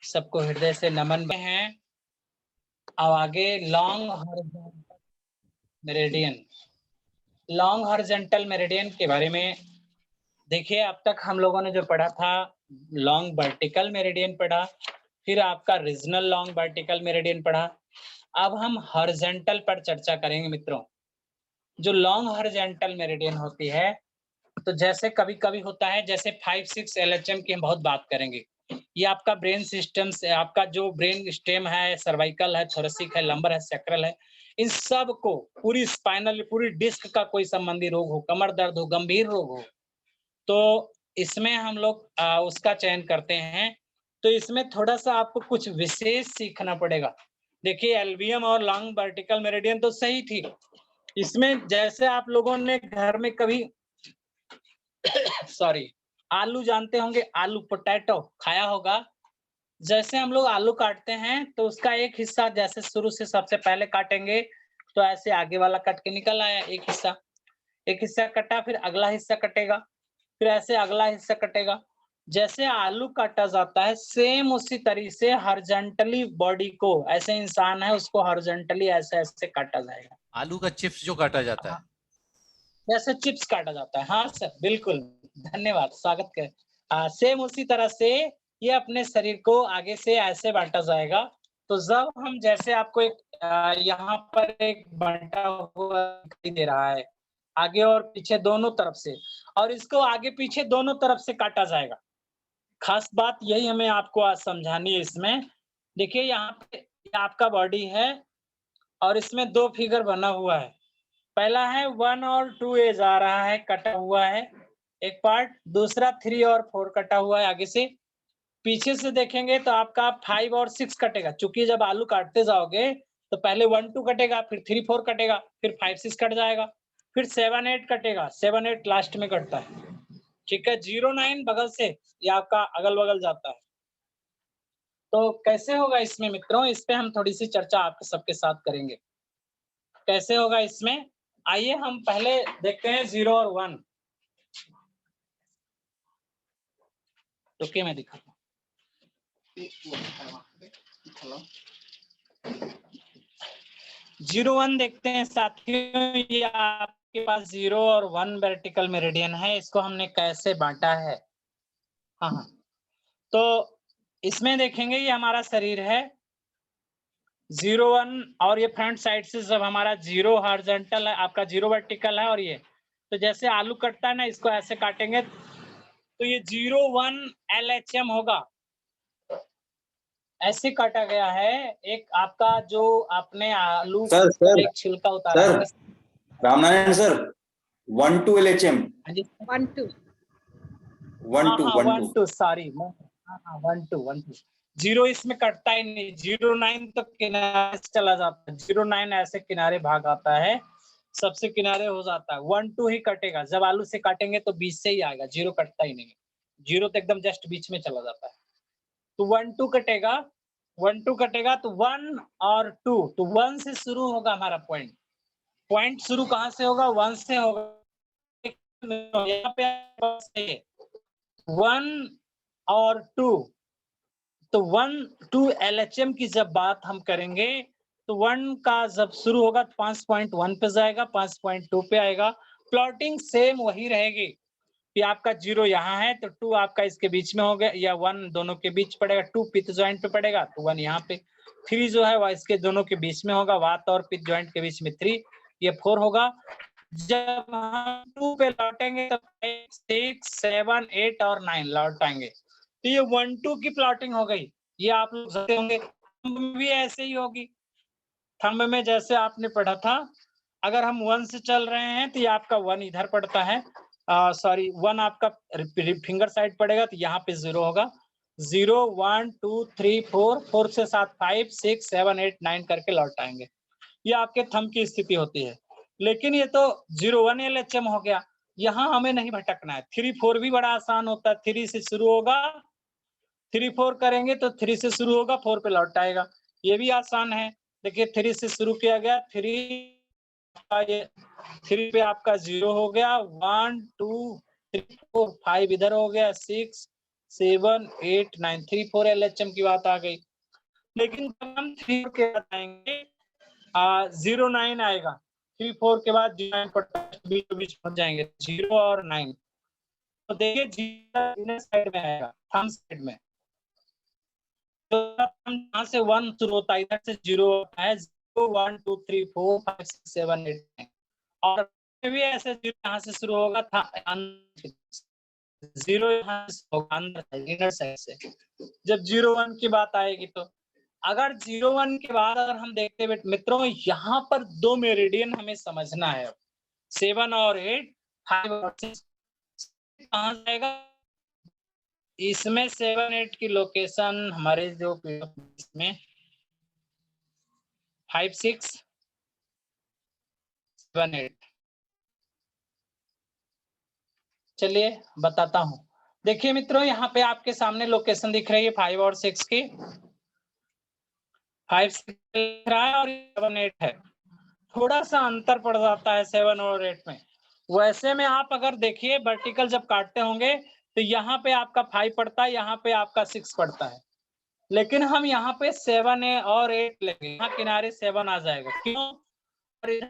सबको हृदय से नमन में है। अब आगे long horizontal meridian, long horizontal meridian के बारे में देखिए। अब तक हम लोगों ने जो पढ़ा था, लॉन्ग वर्टिकल मेरिडियन पढ़ा, फिर आपका रीजनल लॉन्ग वर्टिकल मेरिडियन पढ़ा। अब हम हॉरिजॉन्टल पर चर्चा करेंगे मित्रों। जो लॉन्ग हॉरिजॉन्टल मेरिडियन होती है, तो जैसे कभी-कभी होता है, जैसे 5-6 एलएचएम की हम बहुत बात करेंगे। ये आपका ब्रेन सिस्टम से, आपका जो ब्रेन स्टेम है, सर्वाइकल है, थोरेसिक है, लंबर है, सैक्रल है, इन सब को पूरी स्पाइनल, पूरी डिस्क का कोई संबंधी रोग हो, कमर दर्द हो, गंभीर रोग हो, तो इसमें हम लोग उसका चयन करते हैं। तो इसमें थोड़ा-सा आपको कुछ विशेष सीखना पड़ेगा। देखिए, एल्वियम और लॉन्ग वर्टिकल मेरिडियन तो सही थी। इसमें जैसे आप लोगों ने घर में कभी सॉरी, आलू जानते होंगे, आलू पोटैटो खाया होगा। जैसे हम लोग आलू काटते हैं, तो उसका एक हिस्सा जैसे शुरू से सबसे पहले काटेंगे, तो ऐसे आगे वाला कट के निकल आया एक हिस्सा कटा, फिर अगला हिस्सा कटेगा, फिर ऐसे अगला हिस्सा कटेगा। जैसे आलू काटा जाता है, सेम उसी तरीके से हॉरिजॉन्टली बॉडी को, ऐसे इंसान है उसको हॉरिजॉन्टली ऐसे-ऐसे काटा जाएगा। आलू का चिप्स जो काटा जाता है, जैसे चिप्स काटा जाता है। हाँ सर, बिल्कुल, धन्यवाद, स्वागत कर। सेम उसी तरह से ये अपने शरीर को आगे से ऐसे बांटा जाएगा। तो जब हम, जैसे आपको एक यहाँ पर एक बांटा हुआ दिखाई दे रहा है, आगे और पीछे दोनों तरफ से, और इसको आगे पीछे दोनों तरफ से काटा जाएगा। खास बात यही हमें आपको आज समझानी है इसमें। देखिए, यहाँ पे ये आपका बॉडी है और इसमें 2 फिगर बना हुआ है। पहला है 1 और 2 एज आ रहा है, कटा हुआ है एक पार्ट, दूसरा 3 और 4 कटा हुआ है आगे से। पीछे से देखेंगे तो आपका 5 और 6 कटेगा। चूंकि जब आलू काटते जाओगे तो पहले 1-2 कटेगा, फिर 3-4 कटेगा, फिर 5-6 कट जाएगा, फिर 7-8 कटेगा, 7-8 लास्ट में कटता है। ठीक है, 0-9 बगल से ये आपका अगल बगल जाता है। तो कैसे होगा इसमें मित्रों, इस पे हम थोड़ी सी चर्चा आपके सबके साथ करेंगे। कैसे होगा इसमें, आइए हम पहले देखते हैं 0 और 1। रुकिए मैं दिखाता हूँ। 0-1 देखते हैं साथियों। ये आपके पास 0 और 1 वर्टिकल मेरिडियन है। इसको हमने कैसे बांटा है। हाँ, तो इसमें देखेंगे ये हमारा शरीर है 0-1, और ये फ्रंट साइड से जब हमारा 0 हॉरिजॉन्टल है, आपका 0 वर्टिकल है, और ये तो जैसे आलू कटता है ना, इसको ऐसे काटेंगे तो ये 0-1 LHM होगा। ऐसे काटा गया है। एक आपका जो आपने आलू सर एक छिलका उतारा सर है। रामनारायण सर 1-2 LHM हाँ जी, 1-2 1-2 सॉरी, 1-2 0 इसमें कटता ही नहीं। 0-9 तो किनारे से चला जाता है। 0-9 ऐसे किनारे भाग आता है, सबसे किनारे हो जाता है। 1-2 ही कटेगा। जब आलू से काटेंगे तो बीच से ही आएगा, 0 कटता ही नहीं। 0 तो एकदम जस्ट बीच में चला जाता है। तो 1-2 कटेगा, 1-2 कटेगा तो 1 और 2, तो 1 से शुरू होगा हमारा पॉइंट। पॉइंट शुरू कहाँ से होगा, 1 से होगा। यहाँ पे 1 और 2, तो 1-2 LHM की जब बात हम करेंगे तो 1 का जब शुरू होगा तो 5.1 पे जाएगा, 5.2 पे आएगा। प्लॉटिंग सेम वही रहेगी कि आपका 0 यहाँ है तो 2 आपका इसके बीच में हो गया, या 1 दोनों के बीच पड़ेगा। 2 पित्त ज्वाइंट पे पड़ेगा तो 1 यहाँ पे। 3 जो है वह इसके दोनों के बीच में होगा, वात और पित्त ज्वाइंट के बीच में 3, ये 4 होगा। जब हम 2 पे लौटेंगे तो 5, 6, 7, 8 और 9 लौटाएंगे। तो ये 1-2 की प्लॉटिंग हो गई। ये आप लोग जानते होंगे, थंब में भी ऐसे ही होगी। थंब में जैसे आपने पढ़ा था, अगर हम 1 से चल रहे हैं तो ये आपका 1 इधर पड़ता है, सॉरी 1 आपका फिंगर साइड पड़ेगा तो यहाँ पे 0 होगा। 0, 1, 2, 3, 4, 4 से 7, 5, 6, 7, 8, 9 करके लौट आएंगे। ये आपके थंब की स्थिति होती है। लेकिन ये तो 0-1 LHM हो गया, यहाँ हमें नहीं भटकना है। 3-4 भी बड़ा आसान होता है। 3 से शुरू होगा, 3-4 करेंगे तो 3 से शुरू होगा, 4 पे लौट आएगा। ये भी आसान है। देखिए 3 से शुरू किया गया, 3 पे आपका 0 हो गया, 1, 2, 3, 4, 5 इधर हो गया, 6, 7 8 9 3 4 LHM की बात आ गई। लेकिन जब हम 3 के बाद आएंगे 09 आएगा, 3 4 के बाद 09 बीच बीच पहुंच जाएंगे 0 और 9। तो देखिए 0 इनर साइड में आएगा, थंब साइड में। तो हम यहाँ से 1 शुरू होता है, इधर से 0 होता है, 0 1 2 3 4 5 6 7 8 9। और भी ऐसे 0 यहाँ से शुरू होगा था, 0 यहाँ से होगा अंदर इनर साइड से। जब 0 1 की बात आएगी तो अगर 0 1 के बाद अगर हम देखते हैं मित्रों, यहाँ पर 2 मेरिडियन हमें समझना है। 7 और 8 5 और 6 कहाँ जाएगा? इसमें 7 8 की लोकेशन हमारे जो इसमें 5 6 7 8। चलिए बताता हूं। देखिए मित्रों, यहाँ पे आपके सामने लोकेशन दिख रही है 5 और 6 की। 5 6 दिख रहा है और 7 8 है। थोड़ा सा अंतर पड़ जाता है 7 और 8 में। वैसे में आप अगर देखिए वर्टिकल जब काटते होंगे तो यहाँ पे आपका 5 पड़ता है, यहाँ पे आपका 6 पड़ता है। लेकिन हम यहाँ पे 7 और 8 लेंगे, यहाँ किनारे 7 आ जाएगा। क्यों? और इधर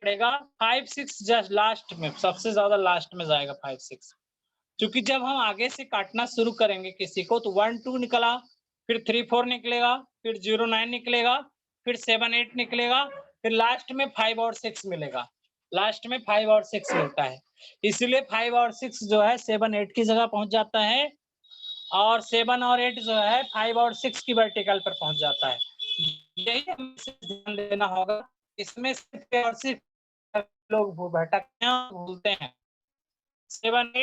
पड़ेगा 5 6 जस्ट लास्ट में, सबसे ज्यादा लास्ट में जाएगा 5 6। क्योंकि जब हम आगे से काटना शुरू करेंगे किसी को तो 1 2 निकला, फिर 3 4 निकलेगा, फिर 0 9 निकलेगा, फिर 7 8 निकलेगा, फिर लास्ट में 5 और 6 मिलेगा। लास्ट में 5 और 6 मिलता है। इसलिए 5 और 6 जो है 7 8 की जगह पहुंच जाता है, और 7 और 8 जो है 5 और 6 की वर्टिकल पर पहुंच जाता है। यही हमें ध्यान देना होगा। इसमें सिर्फ और सिर्फ लोग भूलते हैं। 7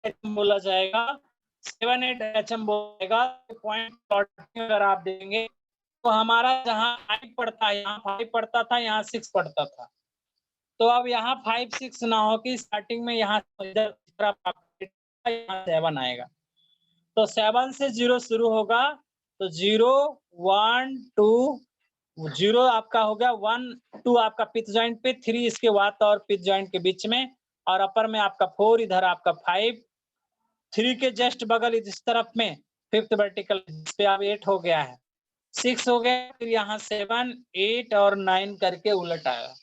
8 बोला जाएगा, 7 8 HM बोलेगा। पॉइंट अगर आप देंगे तो हमारा जहाँ 5 पड़ता है, यहाँ 5 पड़ता था, यहाँ 6 पड़ता था। तो अब यहाँ 5 6 ना हो कि स्टार्टिंग में यहाँ इधर 7 आएगा। तो 7 से 0 शुरू होगा, तो 0 1 2 0 आपका हो गया, 1 2 आपका पिच जॉइंट पे, 3 इसके वात और पिच जॉइंट के बीच में, और अपर में आपका 4, इधर आपका 5, 3 के जस्ट बगल इस तरफ में 5th वर्टिकल पे अब 8 हो गया है, 6 हो गया, फिर यहाँ 7 8 और 9 करके उलट आया।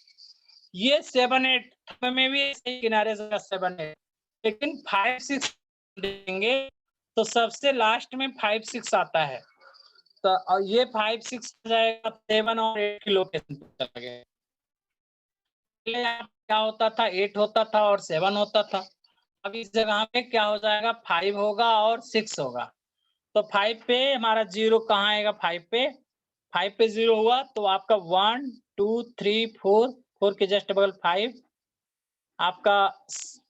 ये 7 8 में भी सही किनारे से 7 8, लेकिन 5 6 देंगे तो सबसे लास्ट में 5 6 आता है। तो ये 5 6 जाएगा 7 और 8 की लोकेशन पे चला गया। क्या होता था? 8 होता था और 7 होता था। अब इस जगह पे क्या हो जाएगा? 5 होगा और 6 होगा। तो 5 पे हमारा 0 कहाँ आएगा? 5 पे 0 हुआ तो आपका 1 2 3 4 के जस्ट बगल 5 आपका,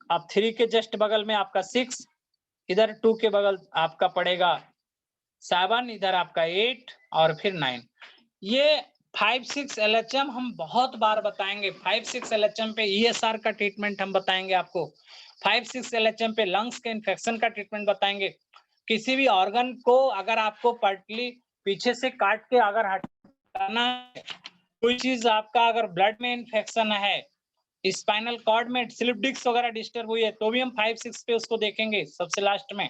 अब 3 के जस्ट बगल में आपका 6, इधर 2 के बगल आपका पड़ेगा 7, इधर आपका 8 और फिर 9। ये 5 6 LHM हम बहुत बार बताएंगे। 5 6 LHM पे ESR का ट्रीटमेंट हम बताएंगे आपको। 5 6 LHM पे लंग्स के इन्फेक्शन का ट्रीटमेंट बताएंगे। किसी भी ऑर्गन को अगर आपको पार्टली पीछे से काट के अगर हटाना है, कोई चीज आपका अगर ब्लड में इन्फेक्शन है, स्पाइनल कॉर्ड में स्लिप डिस्क वगैरह डिस्टर्ब हुई है, तो भी हम 5 6 पे उसको देखेंगे सबसे लास्ट में।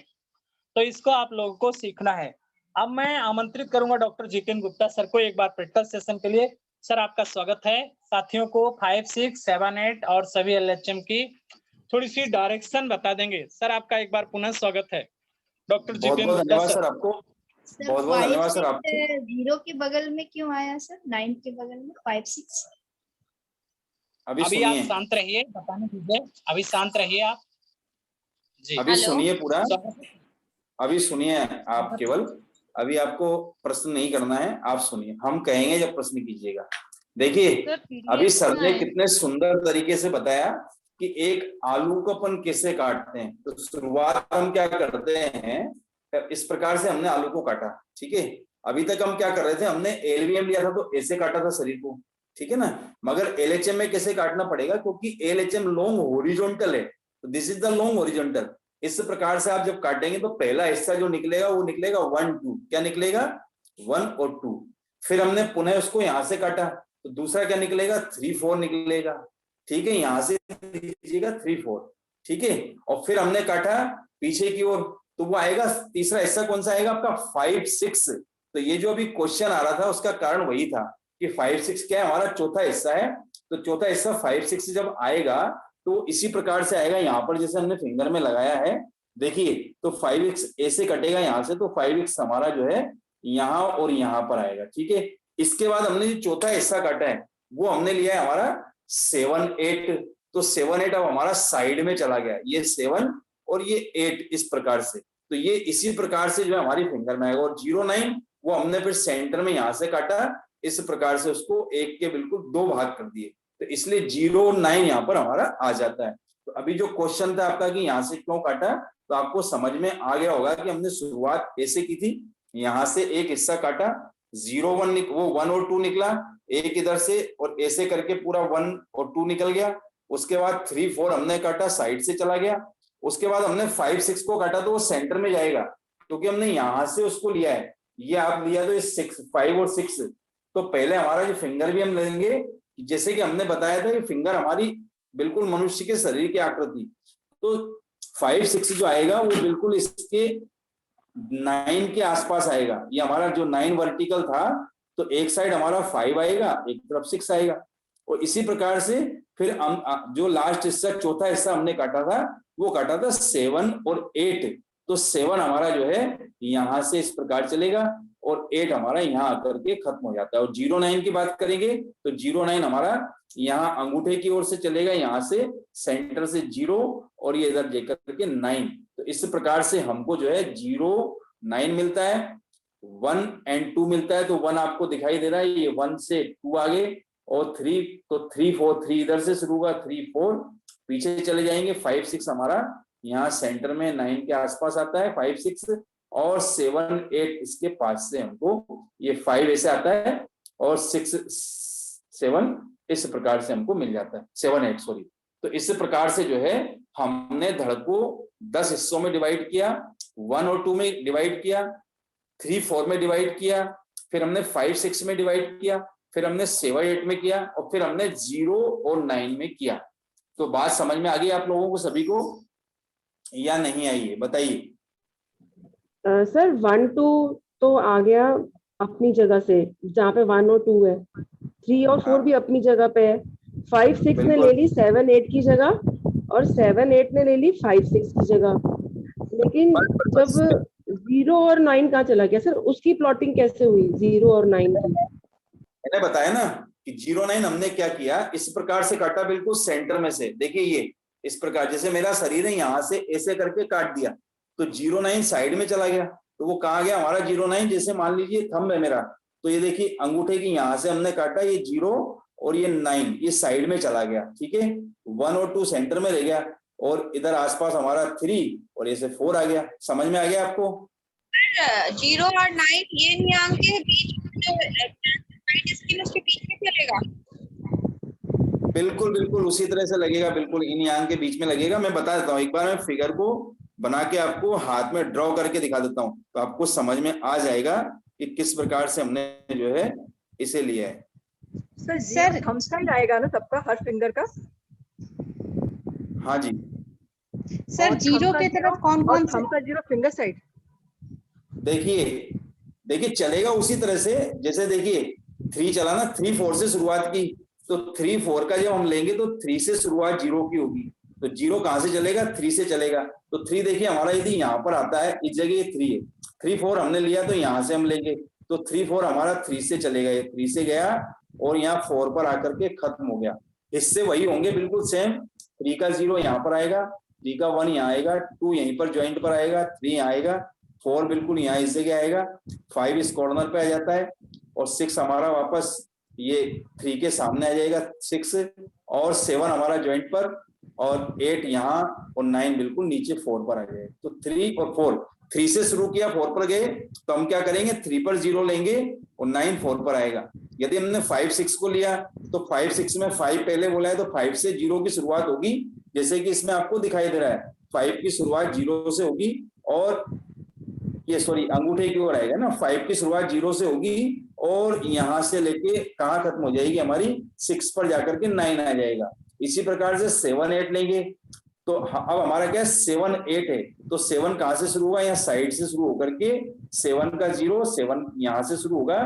तो इसको आप लोगों को सीखना है। अब मैं आमंत्रित करूंगा डॉक्टर जितेंद्र गुप्ता सर को एक बार प्रैक्टिकल सेशन के लिए। सर आपका स्वागत है। साथियों को 5 6 7 8 और सभी LHM की थोड़ी सी डायरेक्शन बता देंगे। सर आपका एक बार पुनः स्वागत है डॉक्टर जितेंद्र गुप्ता धन्यवाद सर। सर आपको। सर बहुत बहुत धन्यवाद सर आपको। 0 के बगल में क्यों आया सर? 9 के बगल में 5 6। अभी अभी आप सुनिए, शांत रहिए, बताने दीजिए, अभी शांत रहिए आप जी। अभी सुनिए पूरा, स्वागत है। अभी सुनिए आप केवल, अभी आपको प्रश्न नहीं करना है, आप सुनिए, हम कहेंगे जब प्रश्न कीजिएगा। देखिए अभी सर ने कितने सुंदर तरीके से बताया कि एक आलू को अपन कैसे काटते हैं। तो शुरुआत हम क्या करते हैं, इस प्रकार से हमने आलू को काटा, ठीक है। अभी तक हम क्या कर रहे थे, हमने LVM लिया था तो ऐसे काटा था शरीर को, ठीक है ना। मगर LHM में कैसे काटना पड़ेगा, क्योंकि LHM लॉन्ग हॉरिजॉन्टल है, तो this is the long horizontal. इस प्रकार से आप जब काटेंगे तो पहला हिस्सा जो निकलेगा वो निकलेगा 1 2, क्या निकलेगा? 1 और 2। फिर हमने पुनः उसको यहां से काटा तो दूसरा क्या निकलेगा? 3 4 निकलेगा, ठीक है। यहां से लीजिएगा 3 4, ठीक है। और फिर हमने काटा पीछे की ओर तो वो आएगा, तीसरा हिस्सा कौन सा आएगा आपका 5 6। तो ये जो अभी क्वेश्चन आ रहा था उसका कारण वही था कि 5 6 क्या है, हमारा चौथा हिस्सा है। तो चौथा हिस्सा 5 6 जब आएगा तो इसी प्रकार से आएगा, यहाँ पर जैसे हमने फिंगर में लगाया है देखिए, तो 5x ऐसे कटेगा यहाँ से, तो 5x हमारा जो है यहाँ और यहाँ पर आएगा, ठीक है। इसके बाद हमने जो चौथा हिस्सा काटा है वो हमने लिया है हमारा 7 8। तो 7 8 अब हमारा साइड में चला गया, ये 7 और ये 8 इस प्रकार से। तो ये इसी प्रकार से जो है हमारी फिंगर में आएगा। और 0 9 वो हमने फिर सेंटर में यहाँ से काटा, इस प्रकार से उसको एक के बिल्कुल 2 भाग कर दिए, तो इसलिए 0 9 यहाँ पर हमारा आ जाता है। तो अभी जो क्वेश्चन था आपका कि यहाँ से क्यों काटा, तो आपको समझ में आ गया होगा कि हमने शुरुआत ऐसे की थी, यहाँ से एक हिस्सा काटा, 0 1 वो 1 और 2 निकला एक इधर से, और ऐसे करके पूरा 1 और 2 निकल गया। उसके बाद 3 4 हमने काटा, साइड से चला गया। उसके बाद हमने 5 6 को काटा, तो वो सेंटर में जाएगा क्योंकि हमने यहाँ से उसको लिया है, ये आप लिया तो ये 6 5 और 6। तो पहले हमारा जो फिंगर भी हम लेंगे, जैसे कि हमने बताया था कि फिंगर हमारी बिल्कुल मनुष्य के शरीर की आकृति, तो 5 6 जो आएगा वो बिल्कुल इसके 9 के आसपास आएगा। ये हमारा जो 9 वर्टिकल था, तो एक साइड हमारा 5 आएगा, एक तरफ 6 आएगा। और इसी प्रकार से फिर हम जो लास्ट हिस्सा चौथा हिस्सा हमने काटा था वो काटा था 7 और 8। तो 7 हमारा जो है यहाँ से इस प्रकार चलेगा और 8 हमारा यहाँ आकर के खत्म हो जाता है। और 0 9 की बात करेंगे तो 0 9 हमारा यहाँ अंगूठे की ओर से चलेगा, यहाँ से सेंटर से 0 और ये इधर जाकर के 9। तो इस प्रकार से हमको जो है 0 9 मिलता है, 1 and 2 मिलता है। तो 1 आपको दिखाई दे रहा है, ये 1 से 2 आगे, और 3 तो 3 4 3 इधर से शुरू हुआ, 3 4 पीछे चले जाएंगे, 5 6 हमारा यहाँ सेंटर में 9 के आसपास आता है 5 6, और 7 8 इसके पास से हमको ये 5 ऐसे आता है, और 6 7 इस प्रकार से हमको मिल जाता है, 7 8 सॉरी। तो इस प्रकार से जो है हमने धड़ को 10 हिस्सों में डिवाइड किया, 1 और 2 में डिवाइड किया, 3 4 में डिवाइड किया, फिर हमने 5 6 में डिवाइड किया, फिर हमने 7 8 में किया, और फिर हमने 0 और 9 में किया। तो बात समझ में आ गई आप लोगों को सभी को या नहीं आई है, बताइए। सर 1 2 तो आ गया अपनी जगह से, जहाँ पे 1 और 2 है, 3 और 4 भी अपनी जगह पे है, 5 6 ने ले ली 7 8 की जगह, और 7 8 ने ले ली 5 6 की जगह। लेकिन जब 0 और 9 कहाँ चला गया सर, उसकी प्लॉटिंग कैसे हुई 0 और 9 की? मैंने बताया ना कि 0 9 हमने क्या किया, इस प्रकार से काटा बिल्कुल सेंटर में से। देखिए ये इस प्रकार, जैसे मेरा शरीर है यहाँ से ऐसे करके काट दिया, तो 0 9 साइड में चला गया। तो वो कहाँ गया हमारा 0 9, जैसे मान लीजिए थंब है मेरा, तो ये देखिए अंगूठे की यहाँ से हमने काटा, ये 0 और ये 9 ये साइड में चला गया, ठीक है। 1 और 2 सेंटर में रह गया, और इधर आसपास हमारा 3 और ऐसे 4 आ गया। समझ में आ गया आपको? 0 और 9 ये नियम के बीच उसके बीच में चलेगा। बिल्कुल बिल्कुल उसी तरह से लगेगा, बिल्कुल इन यांग के बीच में लगेगा। मैं बता देता हूँ, एक बार मैं फिगर को बना के आपको हाथ में ड्रॉ करके दिखा देता हूँ, तो आपको समझ में आ जाएगा कि किस प्रकार से हमने जो है इसे लिया है। सर थंब साइड आएगा ना सबका, हर फिंगर का? हाँ जी सर 0 के तरफ कौन कौन थंब का 0 फिंगर साइड? देखिए चलेगा उसी तरह से, जैसे देखिए 3 चला ना, 3 4 से शुरुआत की, तो 3 4 का जब हम लेंगे तो 3 से शुरुआत 0 की होगी, तो 0 कहाँ से चलेगा 3 से चलेगा। तो 3 देखिए हमारा यदि यहाँ पर आता है, इस जगह 3 है, 3 4 हमने लिया तो यहाँ से हम लेंगे, तो 3 4 हमारा 3 से चलेगा, ये 3 से गया और यहाँ 4 पर आकर के खत्म हो गया। हिस्से वही होंगे बिल्कुल सेम, 3 का 0 यहाँ पर आएगा, 3 का 1 यहाँ आएगा, 2 यहीं पर ज्वाइंट पर आएगा, 3 यहाँ आएगा, 4 बिल्कुल यहाँ इस जगह आएगा, 5 इस कॉर्नर पे आ जाता है, और 6 हमारा वापस ये 3 के सामने आ जाएगा 6, और 7 हमारा ज्वाइंट पर, और 8 यहाँ, और 9 बिल्कुल नीचे 4 पर आ जाएगा। तो 3 और 4, 3 से शुरू किया 4 पर गए, तो हम क्या करेंगे 3 पर 0 लेंगे और 9 4 पर आएगा। यदि हमने 5 6 को लिया तो 5 6 में 5 पहले बोला है, तो 5 से 0 की शुरुआत होगी, जैसे कि इसमें आपको दिखाई दे रहा है 5 की शुरुआत 0 से होगी, और ये सॉरी अंगूठे की ओर आएगा ना, 5 की शुरुआत 0 से होगी और यहाँ से लेके कहाँ खत्म हो जाएगी हमारी 6 पर जाकर के 9 आ जाएगा। इसी प्रकार से 7 8 लेंगे, तो अब हमारा क्या 7 8 है, तो 7 कहाँ से शुरू होगा, यहाँ साइड से शुरू होकर के 7 का 0, 7 यहाँ से शुरू होगा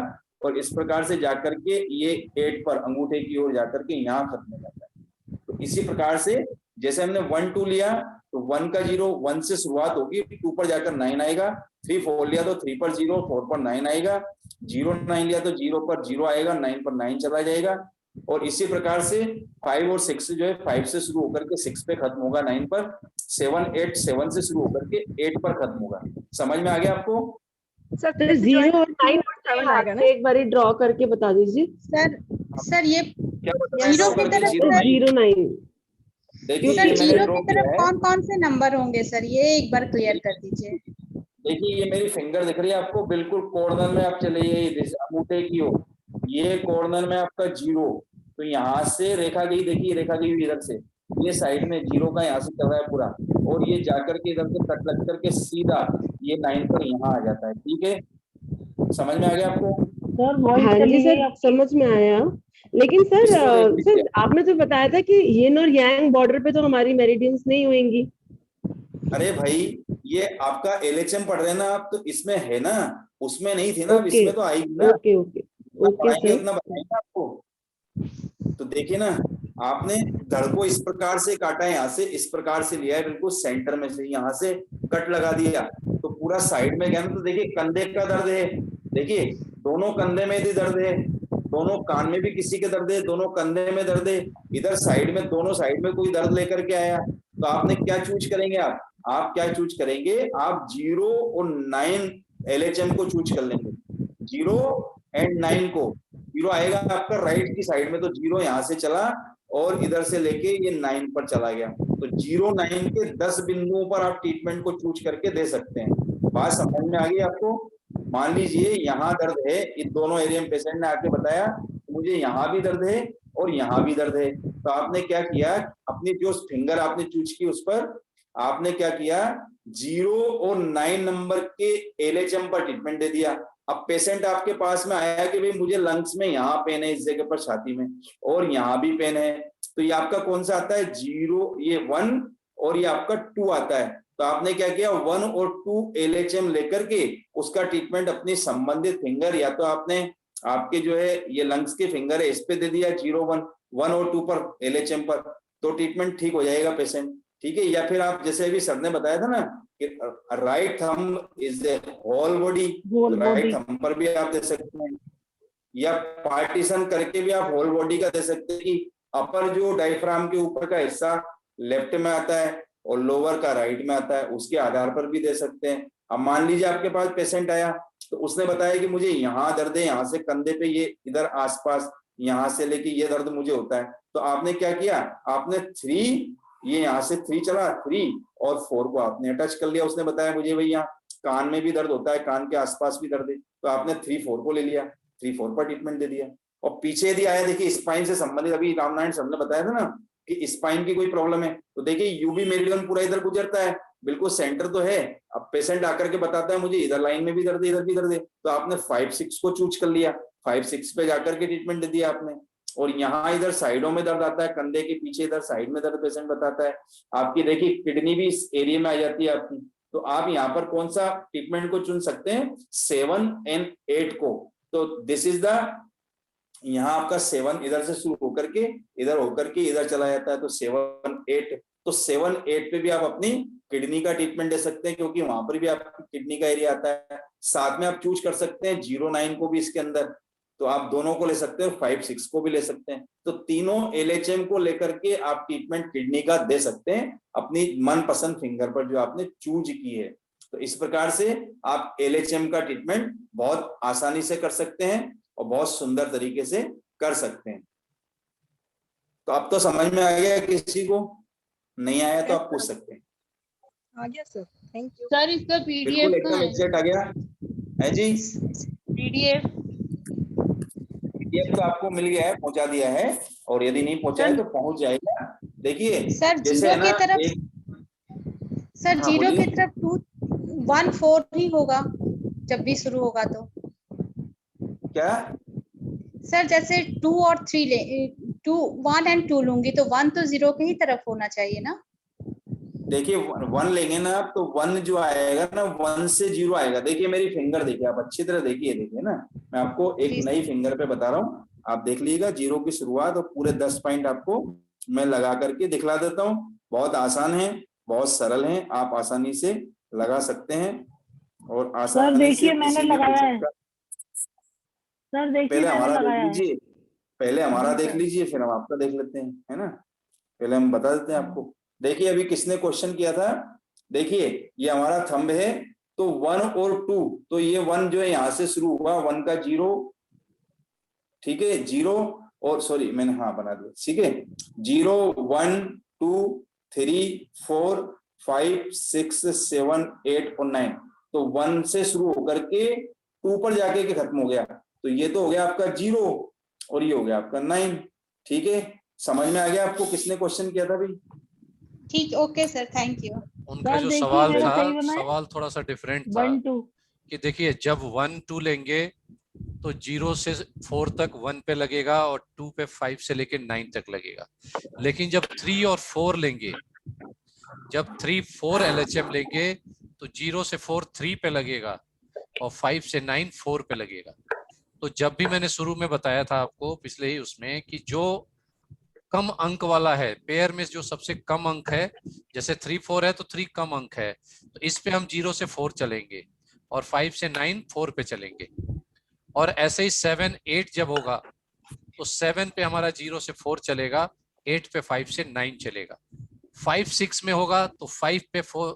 और इस प्रकार से जाकर के ये 8 पर अंगूठे की ओर जाकर के यहाँ खत्म हो जाता है। तो इसी प्रकार से जैसे हमने 1 2 लिया तो 1 का 0, 1 से शुरुआत होगी, 2 पर जाकर 9 आएगा, 3 4 लिया तो 3 पर 0, 4 पर 9 आएगा, 0 9 लिया तो 0 पर 0 आएगा, 9 पर 9 चला जाएगा। और इसी प्रकार से 5 और 6 जो है 5 से शुरू होकर के 6 पे खत्म होगा, 9 पर, 7 8 7 से शुरू होकर के 8 पर खत्म होगा। समझ में आ गया आपको? सर 0 और 9 7 आएगा ना? एक बार ड्रॉ करके बता दीजिए। सर ये क्या बता जीरो की तरफ 0 9 देखिए सर ये मैंने जीरो ड्रॉ की किया तरफ है। कौन कौन से नंबर होंगे सर, ये एक बार क्लियर कर दीजिए। देखिए ये मेरी फिंगर दिख रही है आपको, बिल्कुल कॉर्नर में आप चले जाइए अंगूठे की ओर, ये कॉर्नर में आपका 0, तो यहाँ से रेखा गई, देखिए रेखा गई हुई इधर से, ये साइड में 0 का यहाँ से चल रहा है पूरा, और ये जाकर के इधर से कट लग करके सीधा ये 9 पर यहाँ आ जाता है। ठीक है, समझ में आ गया आपको? हाँ जी सर, समझ में आया। लेकिन सर सर आपने तो बताया था कि यिन और यांग बॉर्डर पे तो हमारी मेरिडियंस नहीं होंगी। अरे भाई ये आपका एलएचएम पढ़ रहे हैं ना आप, तो इसमें है ना, उसमें नहीं थी ना, अब इसमें तो आएगी ना। ओके ओके ओके पढ़ाएंगे सर। उतना बताएंगे आपको। तो देखिए ना, आपने धड़ को इस प्रकार से काटा है, यहाँ से इस प्रकार से लिया है, बिल्कुल सेंटर में से यहाँ से कट लगा दिया तो पूरा साइड में गया। तो देखिए कंधे का दर्द है, देखिए दोनों कंधे में भी दर्द है, दोनों कान में भी किसी के दर्द है, दोनों कंधे में दर्द है, इधर साइड में दोनों साइड में कोई दर्द लेकर के आया। तो आपने क्या चूज करेंगे, आप क्या चूज करेंगे, आप 0 और 9 एलएचएम को चूज कर लेंगे। 0 एंड 9 को, 0 आएगा आपका राइट की साइड में, तो 0 यहाँ से चला और इधर से लेके ये 9 पर चला गया। तो 0 9 के 10 बिंदुओं पर आप ट्रीटमेंट को चूज करके दे सकते हैं। बात समझ में आ गई आपको? मान लीजिए यहाँ दर्द है, इन दोनों एरिया में पेशेंट ने आके बताया मुझे यहाँ भी दर्द है और यहाँ भी दर्द है, तो आपने क्या किया, अपनी जो फिंगर आपने चूज की उस पर आपने क्या किया, 0 और 9 नंबर के एलएचएम पर ट्रीटमेंट दे दिया। अब पेशेंट आपके पास में आया कि भाई मुझे लंग्स में यहाँ पेन है, इस जगह पर छाती में, और यहाँ भी पेन है, तो ये आपका कौन सा आता है, 0, ये 1 और ये आपका 2 आता है। तो आपने क्या किया, 1 और 2 एलएचएम लेकर के उसका ट्रीटमेंट अपनी संबंधित फिंगर, या तो आपने आपके जो है ये लंग्स के फिंगर है इस पे दे दिया 0 1 और 2 पर एलएचएम पर, तो ट्रीटमेंट ठीक हो जाएगा पेशेंट। ठीक है, या फिर आप जैसे अभी सर ने बताया था ना कि right thumb is the whole body, right thumb पर भी आप दे सकते हैं, या पार्टीशन करके भी आप होल बॉडी का दे सकते हैं कि अपर जो डायफ्राम के ऊपर का हिस्सा लेफ्ट में आता है और लोअर का राइट में आता है, उसके आधार पर भी दे सकते हैं। अब मान लीजिए आपके पास पेशेंट आया तो उसने बताया कि मुझे यहाँ दर्द है, यहाँ से कंधे पे, ये इधर आसपास, यहाँ से लेके ये दर्द मुझे होता है, तो आपने क्या किया, आपने 3, ये यहाँ से 3 चला, 3 और 4 को आपने अटैच कर लिया। उसने बताया मुझे भाई यहाँ कान में भी दर्द होता है, कान के आसपास भी दर्द है, तो आपने 3 4 को ले लिया, 3 4 पर ट्रीटमेंट दे दिया। और पीछे यदि आया, देखिए स्पाइन से संबंधित, अभी रामनारायण सर ने बताया था ना कि स्पाइन की कोई प्रॉब्लम है, तो देखिए यूबी मेरिडियन पूरा इधर गुजरता है, बिल्कुल सेंटर तो है। अब पेशेंट आकर के बताता है मुझे इधर लाइन में भी दर्द है, इधर भी दर्द है, तो आपने 5 6 को चूज कर लिया, 5 6 पे जाकर के ट्रीटमेंट दे दिया आपने। और यहाँ इधर साइडों में दर्द आता है, कंधे के पीछे इधर साइड में दर्द पेशेंट बताता है, आपकी देखिए किडनी भी इस एरिया में आ जाती है आपकी, तो आप यहाँ पर कौन सा ट्रीटमेंट को चुन सकते हैं, 7 और 8 को। तो दिस इज द, यहाँ आपका 7 इधर से शुरू होकर के इधर चला जाता है, तो 7 8, तो 7 8 पे भी आप अपनी किडनी का ट्रीटमेंट दे सकते हैं, क्योंकि वहां पर भी आपकी किडनी का एरिया आता है। साथ में आप चूज कर सकते हैं 0 9 को भी इसके अंदर, तो आप दोनों को ले सकते हैं, 5 6 को भी ले सकते हैं। तो तीनों एलएचएम को लेकर के आप ट्रीटमेंट किडनी का दे सकते हैं अपनी मनपसंद फिंगर पर जो आपने चूज की है। तो इस प्रकार से आप एलएचएम का ट्रीटमेंट बहुत आसानी से कर सकते हैं और बहुत सुंदर तरीके से कर सकते हैं। तो अब तो समझ में आ गया, किसी को नहीं आया तो आप पूछ सकते हैं। आ गया सर, थैंक यू सर इसका बिल्कुल एकदम एग्जैक्ट आ गया है जी। पीडीएफ तो आपको मिल गया है, पहुंचा दिया है, और यदि नहीं पहुंचा है तो पहुंच जाएगा। देखिए सर जैसे है ना, सर 0 की तरफ 2 1 4 ही होगा जब भी शुरू होगा तो। क्या सर जैसे 2 और 3 ले 2 1 और 2 लूंगी तो 1 तो 0 के ही तरफ होना चाहिए ना। देखिए 1 लेंगे ना आप, तो 1 जो आएगा ना 1 से 0 आएगा। देखिए मेरी फिंगर देखिए, आप अच्छी तरह देखिए, देखिए ना, मैं आपको एक जी, नई फिंगर पे बता रहा हूँ, आप देख लीजिएगा। 0 की शुरुआत और पूरे 10 पॉइंट आपको मैं लगा करके दिखला देता हूँ। बहुत आसान है, बहुत सरल है, आप आसानी से लगा सकते हैं और आसानी से किसी भी क्वेश्चन का। सर देखिए पहले मैंने हमारा देख लगाया है। लीजिए, पहले हमारा जी देख सर। लीजिए, फिर हम आपका देख लेते हैं, है ना। पहले हम बता देते हैं आपको। देखिए अभी किसने क्वेश्चन किया था, देखिए ये हमारा थंब है, तो 1 और 2, तो ये 1 जो है यहाँ से शुरू हुआ, 1 का 0, ठीक है, 0 और सॉरी मैंने हाँ बना दिया, ठीक है। 0 1 2 3 4 5 6 7 8 और 9, तो 1 से शुरू होकर के 2 पर जाके के खत्म हो गया, तो ये तो हो गया आपका 0 और ये हो गया आपका 9, ठीक है। समझ में आ गया आपको किसने क्वेश्चन किया था भाई? ठीक, ओके सर, थैंक यू। उनका सर जो देखिए सवाल मेरा था, सही बना है। सवाल थोड़ा सा डिफरेंट था 1 2। कि देखिए जब 1 2 लेंगे तो 0 से 4 तक 1 पे लगेगा और 2 पे 5 से लेके 9 तक लगेगा। लेकिन जब 3 और 4 लेंगे, जब 3 4 LHM लेंगे तो 0 से 4 3 पे लगेगा और 5 से 9 4 पे लगेगा। तो जब भी मैंने शुरू में बताया था आपको पिछले ही उसमें कि जो कम अंक वाला है, पेयर में जो सबसे कम अंक है, जैसे 3 4 है तो 3 कम अंक है, तो इस पे हम 0 से 4 चलेंगे और 5 से 9 4 पे चलेंगे। और ऐसे ही 7 8 जब होगा तो 7 पे हमारा 0 से 4 चलेगा, 8 पे 5 से 9 चलेगा। 5 6 में होगा तो 5 पे 4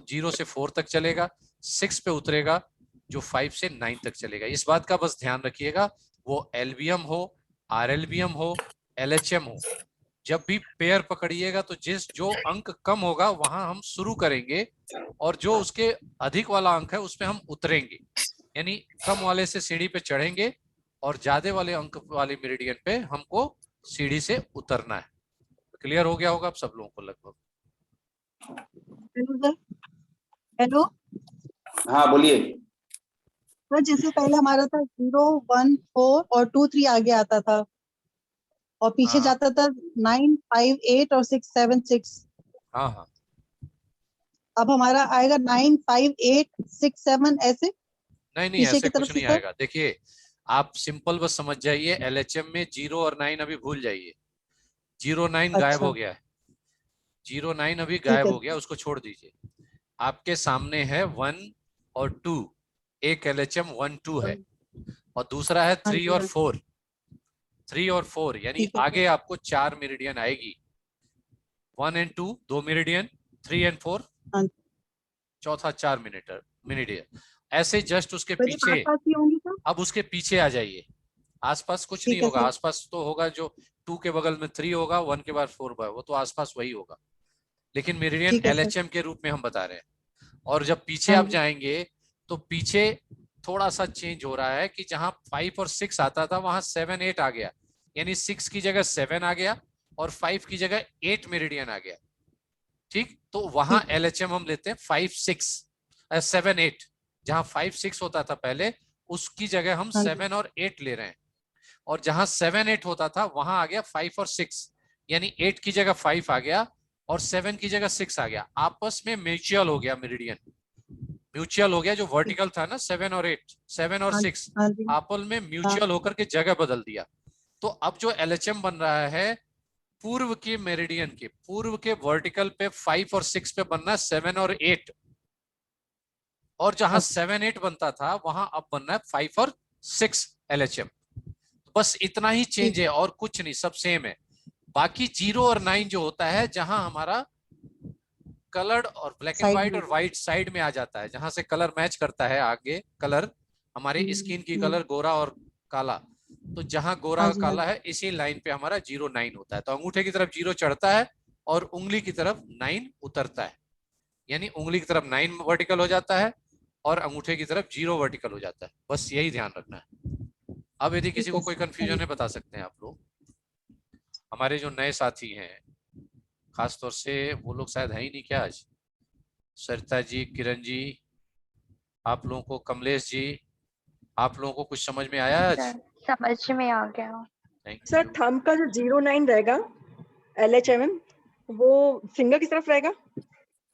0 से 4 तक चलेगा, 6 पे उतरेगा जो 5 से 9 तक चलेगा। इस बात का बस ध्यान रखिएगा, वो एलबीएम हो, आरएलबीएम हो, एलएचएम हो, जब भी पेयर पकड़िएगा तो जो अंक कम होगा वहां हम शुरू करेंगे और जो उसके अधिक वाला अंक है उस पे हम उतरेंगे, यानी कम वाले से सीढ़ी पे चढ़ेंगे और ज्यादा वाले अंक वाले मेरिडियन पे हमको सीढ़ी से उतरना है। क्लियर हो गया होगा आप सब लोगों को लगभग? Hello sir. हेलो हाँ बोलिए। सर, जैसे पहले हमारा था 0 1 4 और 2 3 आगे आता था और पीछे हाँ जाता था 9 5 8 और 6 7 6। हाँ हाँ। अब हमारा आएगा 9 5 8 6 7 ऐसे नहीं नहीं, पीछे ऐसे की तरफ कुछ से नहीं सर। आएगा। देखिए आप सिंपल बस समझ जाइए, एलएचएम में 0 और 9 अभी भूल जाइए, 0 9 गायब हो अच्छा, गया है, 0 9 अभी ठीक गायब है। हो गया, उसको छोड़ दीजिए। आपके सामने है 1 और 2, एक एलएचएम 1 2 है और दूसरा है हाँ 3 जी, और हाँ, 4, 3 और 4, यानी ठीक है सर। आगे आपको 4 मेरिडियन आएगी। 1 एंड 2 2 मेरिडियन, 3 एंड 4 हाँ, चौथा 4 मेरिडियन। ऐसे जस्ट उसके तो ये पीछे, आसपास ही होंगे सर। अब उसके पीछे आ जाइए। आसपास कुछ नहीं ठीक है होगा, सर। आसपास तो होगा जो 2 के बगल में 3 होगा, 1 के बाद 4 वो तो आसपास वही होगा, लेकिन मेरिडियन ठीक है सर। एलएचएम के रूप में हम बता रहे हैं। और जब पीछे हाँ आप जी, जाएंगे तो पीछे थोड़ा सा चेंज हो रहा है कि जहां 5 और 6 आता था वहां 7 8 आ गया, यानी 6 की जगह 7 आ गया और 5 की जगह 8 मेरिडियन आ गया। ठीक, तो वहां ठीक है। एलएचएम हम लेते हैं 5 6 7 8, जहां 5 6 होता था पहले उसकी जगह हम हाँ जी, 7 और 8 ले रहे हैं। और जहां 7 8 होता था वहां आ गया 5 और 6, यानी 8 की जगह 5 आ गया और 7 की जगह 6 आ गया। आपस में म्यूचुअल हो गया मेरिडियन, म्यूचुअल हो गया, जो ठीक। वर्टिकल था ना 7 और 8, 7 और हाँ, 6 हाँ जी, आपस में हाँ, म्यूचुअल होकर के जगह बदल दिया। तो अब जो एलएचएम बन रहा है पूर्व के मेरिडियन के, पूर्व के वर्टिकल पे 5 और 6 पे बनना है 7 और 8, और जहां अच्छा, 7 8 बनता था वहां अब बनना है 5 और 6 एलएचएम। बस इतना ही ठीक चेंज है और कुछ नहीं, सब सेम है। बाकी 0 और 9 जो होता है जहां हमारा कलर्ड और ब्लैक एंड साइड व्हाइट में। और व्हाइट साइड में आ जाता है, जहां से कलर मैच करता है आगे कलर, हमारे स्किन की कलर गोरा और काला, तो जहां हाँ गोरा जी, हाँ काला जी, है इसी लाइन पे हमारा 0 9 होता है। तो अंगूठे की तरफ 0 चढ़ता है और उंगली की तरफ 9 उतरता है, यानी उंगली की तरफ 9 वर्टिकल हो जाता है और अंगूठे की तरफ 0 वर्टिकल हो जाता है। बस यही ध्यान रखना है। अब यदि किसी ठीक को है कोई सर, कंफ्यूजन है बता सकते हैं आप लोग। हमारे जो नए साथी हैं, खासतौर से वो लोग शायद है ही नहीं क्या आज, सरिता जी, किरण जी, आप लोगों को, कमलेश जी, आप लोगों को कुछ समझ में आया आज? सर समझ में आ गया। Thank sir you. थंब का जो 0 9 रहेगा LHMM वो फिंगर की तरफ रहेगा।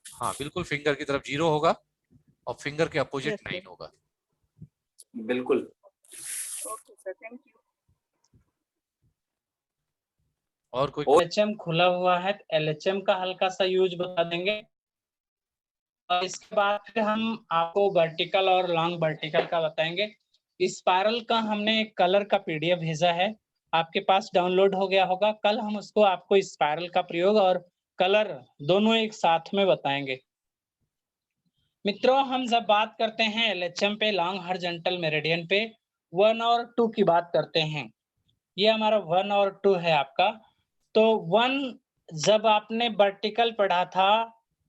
हाँ बिल्कुल, फिंगर की तरफ 0 होगा और फिंगर के अपोजिट 9 होगा। बिल्कुल। Okay sir, thank you. और कोई LHM खुला हुआ है, LHM का हल्का सा यूज बता देंगे और इसके बाद फिर हम आपको वर्टिकल और लॉन्ग वर्टिकल का बताएंगे। स्पाइरल का हमने एक कलर का PDF भेजा है, आपके पास डाउनलोड हो गया होगा। कल हम उसको आपको स्पाइरल का प्रयोग और कलर दोनों एक साथ में बताएंगे। मित्रों, हम जब बात करते हैं LHM पे, लॉन्ग हॉरिजॉन्टल मेरिडियन पे 1 और 2 की बात करते हैं। ये हमारा 1 और 2 है आपका। तो 1 जब आपने वर्टिकल पढ़ा था,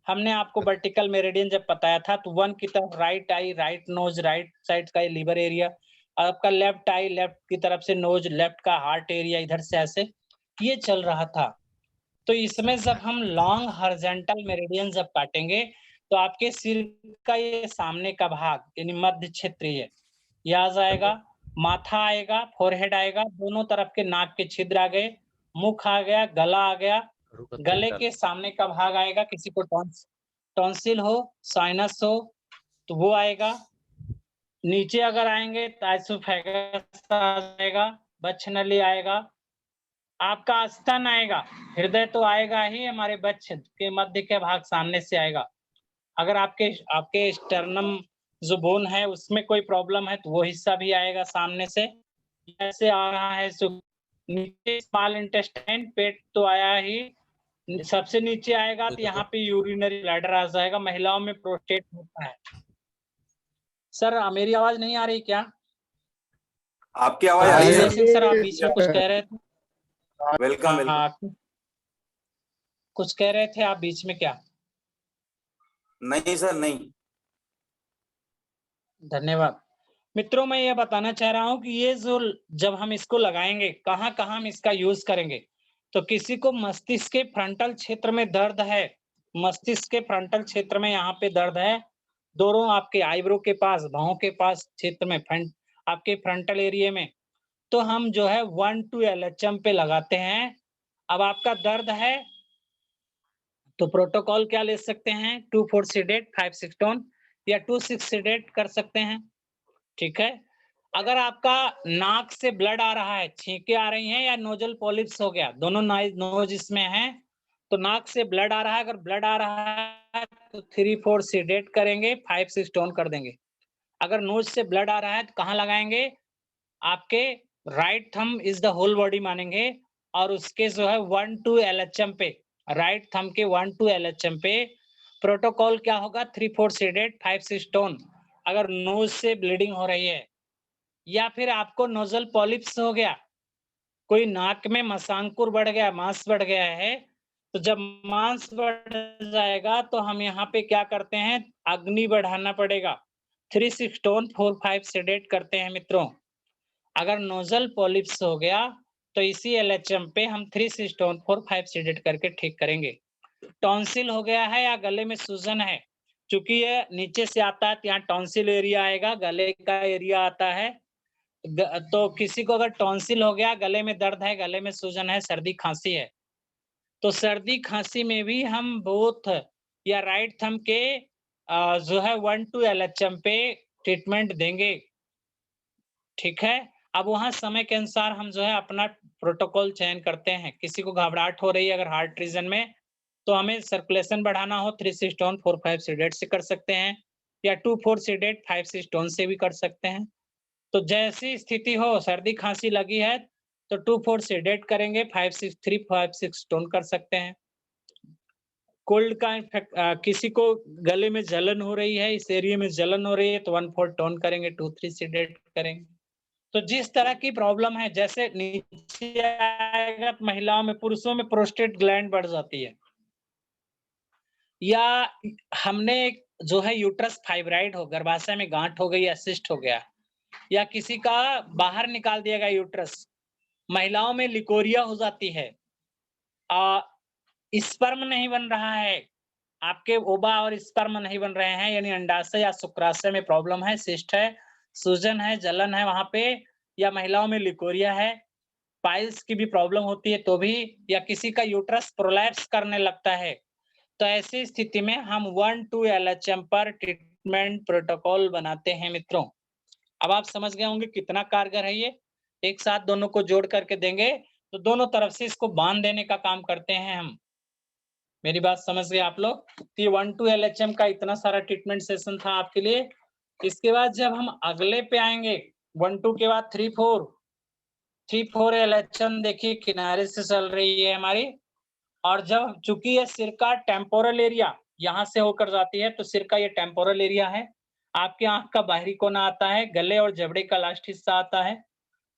हमने आपको वर्टिकल मेरिडियन जब बताया था, तो 1 की तरफ right eye, right nose, right side का लिवर एरिया, आपका लेफ्ट आई, लेफ्ट की तरफ से नोज, लेफ्ट का हार्ट एरिया, इधर से ऐसे ये चल रहा था। तो इसमें जब हम लॉन्ग हॉरिजॉन्टल मेरिडियन जब काटेंगे, तो आपके सिर का ये सामने का भाग यानी मध्य क्षेत्र ये आ जाएगा, माथा आएगा, फोरहेड आएगा, दोनों तरफ के नाक के छिद्र आ गए, मुख आ गया, गला आ गया, गले के सामने का भाग आएगा। किसी को टॉन्सिल हो, साइनस हो तो वो आएगा। नीचे अगर आएंगे तो एसोफेगस आ जाएगा, बच्छनली आएगा, आपका स्तन आएगा, हृदय तो आएगा ही, हमारे बच्चे के मध्य के भाग सामने से आएगा। अगर आपके स्टर्नम जो बोन है उसमें कोई प्रॉब्लम है तो वो हिस्सा भी आएगा सामने से। ऐसे आ रहा है नीचे स्मॉल इंटेस्टाइन, पेट तो आया ही, सबसे नीचे आएगा तो यहाँ पे यूरिनरी ब्लैडर आ जाएगा। महिलाओं में प्रोस्टेट होता है। सर मेरी आवाज नहीं आ रही क्या? आपकी आवाज आ रही है सिंह सर, आप बीच में कुछ कह रहे थे। Welcome welcome. कुछ कह रहे थे आप बीच में क्या? नहीं सर नहीं। धन्यवाद। मित्रों, मैं ये बताना चाह रहा हूँ कि ये जो जब हम इसको लगाएंगे, कहाँ कहाँ हम इसका यूज करेंगे। तो किसी को मस्तिष्क के फ्रंटल क्षेत्र में दर्द है, मस्तिष्क के फ्रंटल क्षेत्र में यहाँ पे दर्द है, दोनों आपके आईब्रो के पास, भावों के पास क्षेत्र में, आपके फ्रंटल एरिया में, तो हम जो है 1-2 LHM पे लगाते हैं। अब आपका दर्द है तो प्रोटोकॉल क्या ले सकते हैं? 2-4 सीडेट, 5-6 टोन या 2-6 सीडेट कर सकते हैं। ठीक है। अगर आपका नाक से ब्लड आ रहा है, छींके आ रही हैं या नोजल पॉलिप्स हो गया, दोनों नोज इसमें है, तो नाक से ब्लड आ रहा है, अगर ब्लड आ रहा है तो 3-4 सीडेट करेंगे, 5-6 टोन कर देंगे। अगर नोज से ब्लड आ रहा है तो कहाँ लगाएंगे? आपके right thumb is the whole body मानेंगे और उसके जो है 1-2 LHM पे, राइट थंब के 1-2 LHM पे प्रोटोकॉल क्या होगा? 3-4 सीडेट, 5-6 टोन। अगर नोज से ब्लीडिंग हो रही है या फिर आपको नोजल पॉलिप्स हो गया, कोई नाक में मसांकुर बढ़ गया, मांस बढ़ गया है, तो जब मांस बढ़ जाएगा तो हम यहाँ पे क्या करते हैं? अग्नि बढ़ाना पड़ेगा। 3-6 टोन 4-5 सीडेट करते हैं मित्रों। अगर नोजल पॉलिप्स हो गया तो इसी LHM पे हम 3-6 टोन 4-5 सीडेट करके ठीक करेंगे। टॉन्सिल हो गया है या गले में सूजन है, चूंकि ये नीचे से आता है तो यहाँ टॉन्सिल एरिया आएगा, गले का एरिया आता है। तो किसी को अगर टॉन्सिल हो गया, गले में दर्द है, गले में सूजन है, सर्दी खांसी है, तो सर्दी खांसी में भी हम बोथ या राइट थंब के जो है 1-2 LHM पे ट्रीटमेंट देंगे। ठीक है। अब वहां समय के अनुसार हम जो है अपना प्रोटोकॉल चयन करते हैं। किसी को घबराहट हो रही है अगर हार्ट रीजन में, तो हमें सर्कुलेशन बढ़ाना हो 3-6 टोन 4-5 सीडेट से कर सकते हैं या 2-4 सीडेट 5-6 टोन से भी कर सकते हैं। तो जैसी स्थिति हो, सर्दी खांसी लगी है तो 2-4 सीडेट करेंगे, 3-5-6 टोन कर सकते हैं। कोल्ड का किसी को गले में जलन हो रही है, इस एरिया में जलन हो रही है, तो 1-4 टोन करेंगे, 2-3 सीडेट करेंगे। तो जिस तरह की प्रॉब्लम है, जैसे नीचे आएगा तो महिलाओं में, पुरुषों में प्रोस्टेट ग्लैंड बढ़ जाती है, या हमने जो है यूट्रस फाइब्राइड हो, गर्भाशय में गांठ हो गई, असिस्ट हो गया, या किसी का बाहर निकाल दिया गया यूट्रस, महिलाओं में लिकोरिया हो जाती है, स्पर्म नहीं बन रहा है, आपके ओवा और स्पर्म नहीं बन रहे हैं, यानी अंडाशय या शुक्राशय में प्रॉब्लम है, सिस्ट है, सूजन है, जलन है वहां पे, या महिलाओं में लिकोरिया है, पाइल्स की भी प्रॉब्लम होती है तो भी, या किसी का यूट्रस प्रोलैप्स करने लगता है, तो ऐसी स्थिति में हम 1-2 LHM पर ट्रीटमेंट प्रोटोकॉल बनाते हैं मित्रों। अब आप समझ गए होंगे कितना कारगर है ये। एक साथ दोनों को जोड़ करके देंगे तो दोनों तरफ से इसको बांध देने का काम करते हैं हम। मेरी बात समझ गए आप लोग? तो ये 1-2 LHM का इतना सारा ट्रीटमेंट सेशन था आपके लिए। इसके बाद जब हम अगले पे आएंगे 1-2 के बाद 3-4 LHM देखिए किनारे से चल रही है हमारी। और जब चूंकि ये सिर का टेम्पोरल एरिया यहाँ से होकर जाती है तो सिर का ये टेम्पोरल एरिया है। आपके आंख का बाहरी कोना आता है, गले और जबड़े का लास्ट हिस्सा आता है,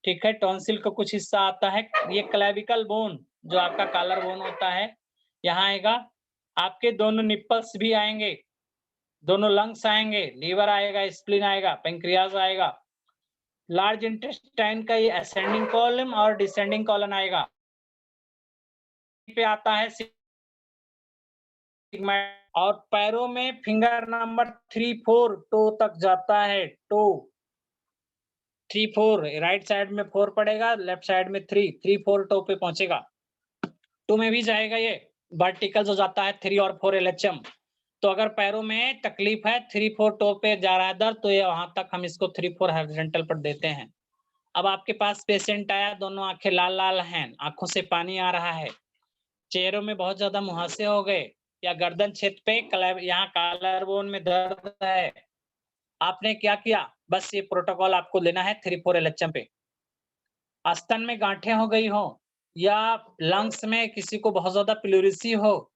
ठीक है, टॉन्सिल का कुछ हिस्सा आता है। ये क्लेविकल बोन जो आपका कॉलर बोन होता है यहाँ आएगा। आपके दोनों निप्पल्स भी आएंगे, दोनों लंग्स आएंगे, लीवर आएगा, स्प्लीन आएगा, पैंक्रियाज आएगा। लार्ज इंटेस्टाइन का ये असेंडिंग कॉलम और डिसेंडिंग कॉलम आएगा। पे आता है और पैरों में फिंगर नंबर 3-4 टो तक जाता है। टो 3-4 राइट साइड में 4 पड़ेगा, लेफ्ट साइड में 3-4 टो पे पहुंचेगा। टो में भी जाएगा ये वर्टिकल जो जाता है 3 और 4 LHM। तो अगर पैरों में तकलीफ है 3-4 टो पे जा रहा है दर्द तो ये वहां तक हम इसको 3-4 हॉरिजॉन्टल पर देते हैं। अब आपके पास पेशेंट आया, दोनों आंखें लाल लाल हैं, आंखों से पानी आ रहा है, चेहरों में बहुत ज्यादा मुहासे हो गए या गर्दन क्षेत्र पे यहाँ कॉलर बोन में दर्द है। आपने क्या किया? बस ये प्रोटोकॉल आपको लेना है 3-4 LHM पे। स्तन में गांठें हो गई हो या लंग्स में किसी को बहुत ज्यादा प्लूरिसी हो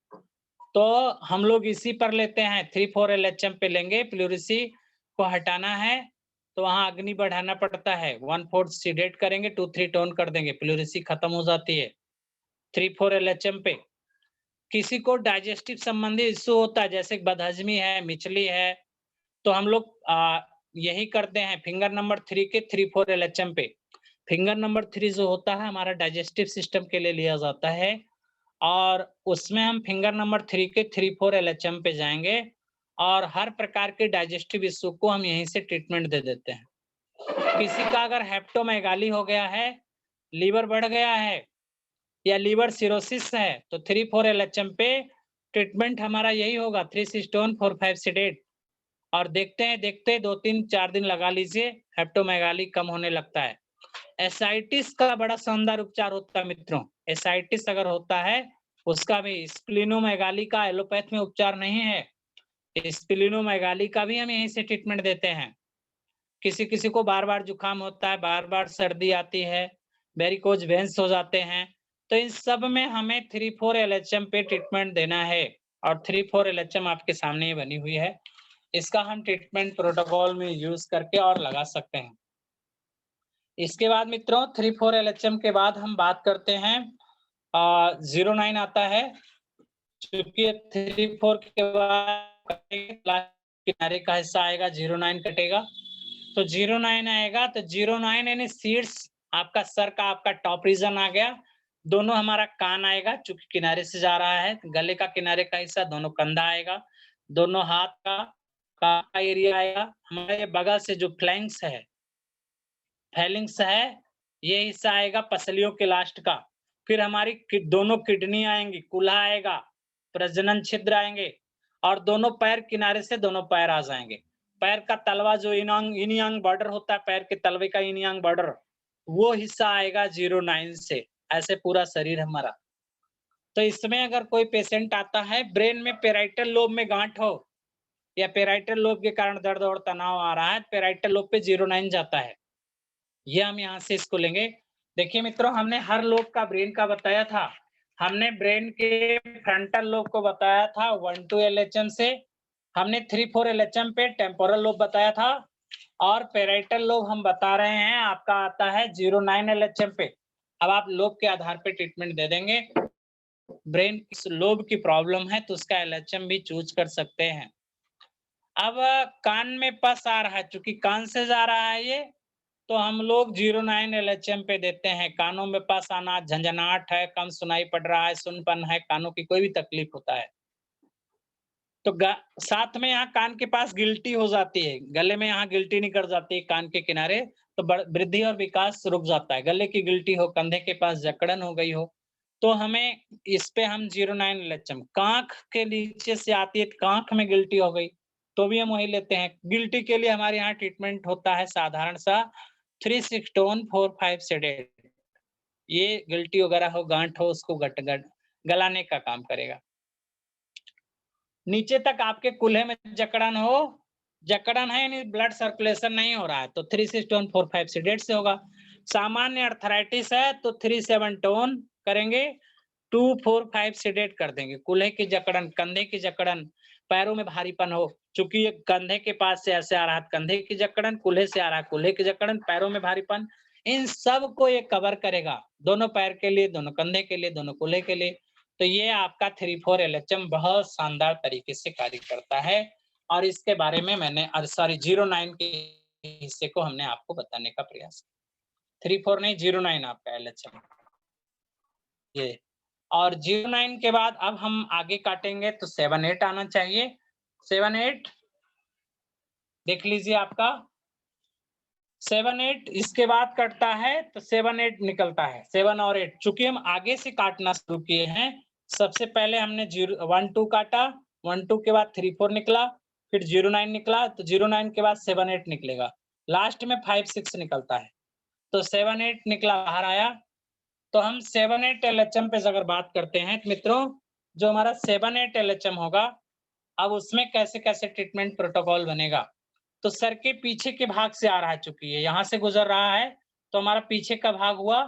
तो हम लोग इसी पर लेते हैं, 3-4 LHM पे लेंगे। प्लूरिसी को हटाना है तो वहां अग्नि बढ़ाना पड़ता है, 1/4 सीडेट करेंगे, 2-3 टोन कर देंगे, प्लूरिसी खत्म हो जाती है 3-4 LHM पे। किसी को डाइजेस्टिव संबंधी इश्यू होता है जैसे बदहजमी है, मिचली है, तो हम लोग यही करते हैं फिंगर नंबर 3 के 3-4 LHM पे। फिंगर नंबर 3 जो होता है हमारा डाइजेस्टिव सिस्टम के लिए लिया जाता है और उसमें हम फिंगर नंबर 3 के 3-4 LHM पे जाएंगे और हर प्रकार के डाइजेस्टिव इश्यू को हम यहीं से ट्रीटमेंट दे देते हैं। किसी का अगर हेप्टोमेगाली हो गया है, लीवर बढ़ गया है या लीवर सिरोसिस है तो 3-4 LHM पे ट्रीटमेंट हमारा यही होगा, 3 सिस्टोन 4-5 सीडेट। और देखते 2-3-4 दिन लगा लीजिए, हेप्टोमेगाली कम होने लगता है। एसाइटिस का बड़ा शानदार उपचार होता है मित्रों। एसाइटिस अगर होता है उसका भी, स्प्लीनोमेगाली का एलोपैथ में उपचार नहीं है, स्प्लीनोमेगाली का भी हम यहीं से ट्रीटमेंट देते हैं। किसी को बार बार जुकाम होता है, बार बार सर्दी आती है, वेरिकोज वेन्स हो जाते हैं, तो इन सब में हमें 3-4 LHM पे ट्रीटमेंट देना है। और 3-4 LHM आपके सामने ही बनी हुई है, इसका हम ट्रीटमेंट प्रोटोकॉल में यूज करके और लगा सकते हैं। इसके बाद मित्रों 3-4 LHM के बाद हम बात करते हैं 09 आता है। चूंकि 3-4 के बाद किनारे का हिस्सा आएगा, 09 कटेगा, तो 09 आएगा तो 09 यानी सीड्स, आपका सर का आपका टॉप रीजन आ गया, दोनों हमारा कान आएगा चूंकि किनारे से जा रहा है, गले का किनारे का हिस्सा, दोनों कंधा आएगा, दोनों हाथ का एरिया आएगा, हमारे बगल से जो फ्लैंक्स है, फैलिंग्स है, ये हिस्सा आएगा पसलियों के लास्ट का। फिर हमारी दोनों किडनी आएंगी, कूल्हा आएगा, प्रजनन छिद्र आएंगे और दोनों पैर किनारे से दोनों पैर आ जाएंगे। पैर का तलवा जो yin yang बॉर्डर होता है, पैर के तलवे का yin yang बॉर्डर, वो हिस्सा आएगा 09 से। ऐसे पूरा शरीर हमारा। तो इसमें अगर कोई पेशेंट आता है ब्रेन में पेराइटल लोब में गांठ हो या पेराइटल लोब के कारण दर्द और तनाव आ रहा है, पेराइटल लोब पे 09 जाता है, ये हम यहाँ से इसको लेंगे। देखिए मित्रों, हमने हर लोब का ब्रेन का बताया था। हमने ब्रेन के फ्रंटल लोब को बताया था 1-2 LHM से, हमने 3-4 LHM पे टेम्पोरल लोब बताया था और पेराइटल लोब हम बता रहे हैं आपका आता है 09 LHM पे। अब आप लोब के आधार पे ट्रीटमेंट दे देंगे। ब्रेन किस लोब की प्रॉब्लम है तो उसका LHM भी चूज कर सकते हैं। अब कान में पस आ रहा है, चूंकि कान से जा रहा है ये, तो हम लोग 09 LHM पे देते हैं। कानों में पस आना, झंझनाहट है, कम सुनाई पड़ रहा है, सुनपन है, कानों की कोई भी तकलीफ होता है तो साथ में यहाँ कान के पास गिल्टी हो जाती है, गले में यहाँ गिल्टी निकल जाती है कान के किनारे, तो वृद्धि और विकास रुक जाता है। गले की गिल्टी हो, कंधे के पास जकड़न हो गई हो तो हमें इस पे हम 09 LHM कांख के नीचे से आती है, कांख में गिल्टी हो गई तो भी हम वही लेते हैं। गिल्टी के लिए हमारे यहाँ ट्रीटमेंट होता है साधारण सा 3 टोन 4-5 सेडेट। ये गिल्टी वगैरह हो, गांठ हो, उसको गलाने का काम करेगा। नीचे तक आपके कूल्हे में जकड़न हो, जकड़न है यानी ब्लड सर्कुलेशन नहीं हो रहा है तो 3 टोन 4-5 सेडेट से होगा। सामान्य अर्थराइटिस है तो 3-7 टोन करेंगे, 2-4-5 सेडेट कर देंगे। कूल्हे की जकड़न, कंधे की जकड़न, पैरों में भारीपन हो, चूंकि ये कंधे के पास से ऐसे आ रहा है, कंधे की जकड़न, कूल्हे से आ रहा है, कूल्हे की जकड़न, पैरों में भारीपन, इन सब को ये कवर करेगा। दोनों पैर के लिए, दोनों कंधे के लिए, दोनों कूल्हे के लिए। तो ये आपका 3-4 LHM बहुत शानदार तरीके से कार्य करता है और इसके बारे में मैंने 09 के हिस्से को हमने आपको बताने का प्रयास किया। 3-4 नहीं, 09 आपका LHM ये। और 09 के बाद अब हम आगे काटेंगे तो 7-8 आना चाहिए। 7-8 देख लीजिए आपका 7-8 इसके बाद कटता है तो 7-8 निकलता है। 7 और 8 चूंकि हम आगे से काटना शुरू किए हैं, सबसे पहले हमने 1-2 काटा, 1-2 के बाद 3-4 निकला, फिर 09 निकला, तो 09 के बाद 7-8 निकलेगा, लास्ट में 5-6 निकलता है। तो 7-8 निकला, बाहर आया। तो हम 7-8 LHM पे अगर बात करते हैं तो मित्रों, जो हमारा 7-8 LHM होगा, अब उसमें कैसे कैसे ट्रीटमेंट प्रोटोकॉल बनेगा। तो सर के पीछे के भाग से आ रहा है, चूंकि ये यहाँ से गुजर रहा है तो हमारा पीछे का भाग हुआ